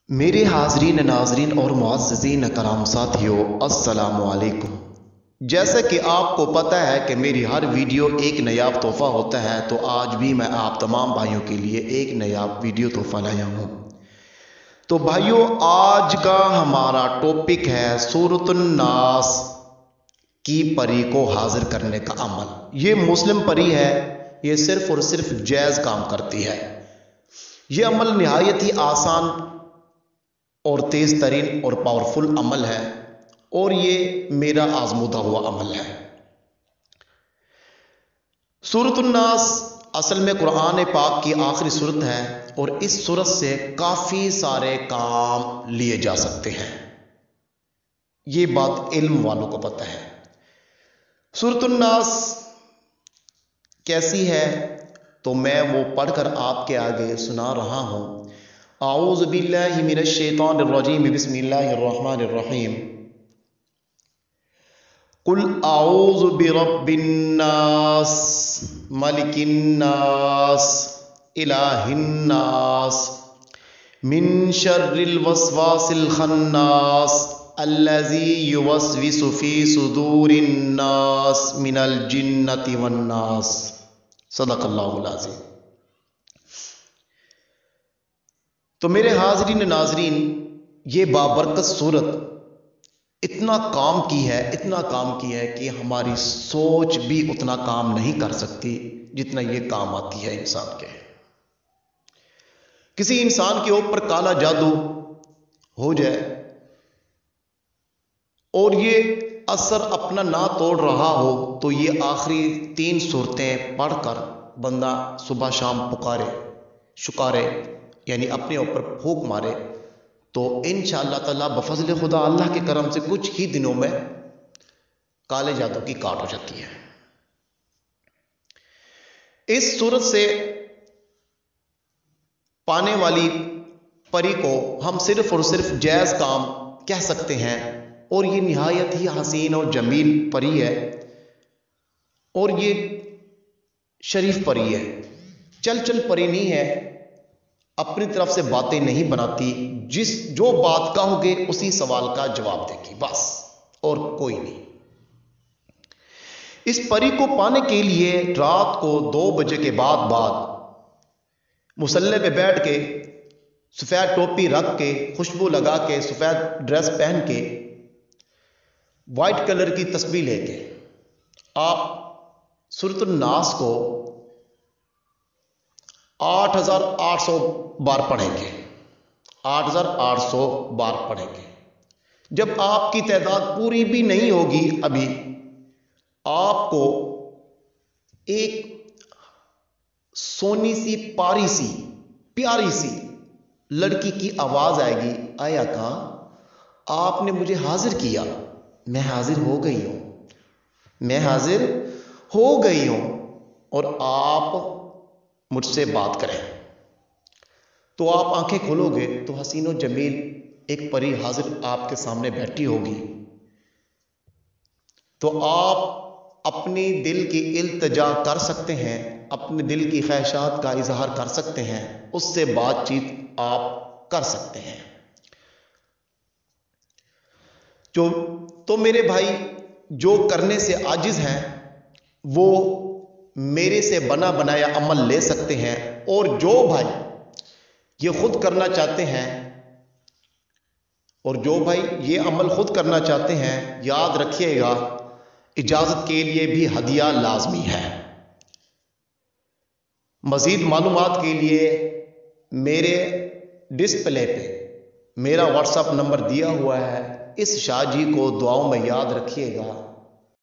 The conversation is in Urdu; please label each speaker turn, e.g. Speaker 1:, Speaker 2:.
Speaker 1: میرے حاضرین ناظرین اور معززین کرام ساتھیوں، السلام علیکم۔ جیسا کہ آپ کو پتہ ہے کہ میری ہر ویڈیو ایک نایاب تحفہ ہوتا ہے، تو آج بھی میں آپ تمام بھائیوں کے لیے ایک نایاب ویڈیو تحفہ لایا ہوں۔ تو بھائیوں، آج کا ہمارا ٹاپک ہے سورۃ الناس کی پری کو حاضر کرنے کا عمل۔ یہ مسلم پری ہے، یہ صرف اور صرف جائز کام کرتی ہے۔ یہ عمل نہایت ہی آسان اور تیز ترین اور پاورفل عمل ہے، اور یہ میرا آزمودہ ہوا عمل ہے۔ سورۃ الناس اصل میں قرآن پاک کی آخری سورت ہے، اور اس سورت سے کافی سارے کام لیے جا سکتے ہیں۔ یہ بات علم والوں کو پتہ ہے۔ سورۃ الناس کیسی ہے تو میں وہ پڑھ کر آپ کے آگے سنا رہا ہوں۔ اعوذ باللہ من الشیطان الرجیم، بسم اللہ الرحمن الرحیم۔ قل اعوذ برب الناس ملک الناس الہ الناس من شر الوسواس الخناس الذی یوسوس فی صدور الناس من الجنۃ والناس۔ صدق اللہ العظیم۔ تو میرے حاضرین ناظرین، یہ بابرکت صورت اتنا کام کی ہے کہ ہماری سوچ بھی اتنا کام نہیں کر سکتی جتنا یہ کام آتی ہے انسان کے۔ کسی انسان کے اوپر کالا جادو ہو جائے اور یہ اثر اپنا نہ توڑ رہا ہو، تو یہ آخری 3 صورتیں پڑھ کر بندہ صبح شام شکارے یعنی اپنے اوپر پھونک مارے، تو انشاءاللہ تعالیٰ بفضل خدا اللہ کے کرم سے کچھ ہی دنوں میں کالے جادو کی کاٹ ہو جاتی ہے۔ اس صورت سے پانے والی پری کو ہم صرف اور صرف جائز کام کہہ سکتے ہیں، اور یہ نہایت ہی حسین اور جمیل پری ہے، اور یہ شریف پری ہے۔ چل پری نہیں ہے، اپنی طرف سے باتیں نہیں بناتی، جو بات کہو گے اسی سوال کا جواب دے گی، بس اور کوئی نہیں۔ اس پری کو پانے کے لیے رات کو 2 بجے کے بعد مصلی پہ بیٹھ کے، سفید ٹوپی رکھ کے، خوشبو لگا کے، سفید ڈریس پہن کے، وائٹ کلر کی تسبیح لے کے آپ سورۃ الناس کو 8800 بار پڑھیں گے۔ 8800 بار پڑھیں گے۔ جب آپ کی تعداد پوری بھی نہیں ہوگی، ابھی آپ کو ایک سونی سی پیاری سی لڑکی کی آواز آئے گی، آیا کہا آپ نے مجھے حاضر کیا، میں حاضر ہو گئی ہوں اور آپ مجھ سے بات کریں۔ تو آپ آنکھیں کھولو گے تو حسین و جمیل ایک پری حاضر آپ کے سامنے بیٹھی ہوگی، تو آپ اپنی دل کی التجا کر سکتے ہیں، اپنے دل کی خواہشات کا اظہار کر سکتے ہیں، اس سے بات چیت آپ کر سکتے ہیں۔ تو میرے بھائی جو کرنے سے عاجز ہیں، وہ میرے سے بنا بنایا عمل لے سکتے ہیں، اور جو بھائی یہ خود کرنا چاہتے ہیں، یہ عمل خود کرنا چاہتے ہیں، یاد رکھیے گا اجازت کے لیے بھی ہدیہ لازمی ہے۔ مزید معلومات کے لیے میرے ڈسپلے پہ میرا واٹس ایپ نمبر دیا ہوا ہے، اس شاہ جی کو دعاؤں میں یاد رکھیے گا۔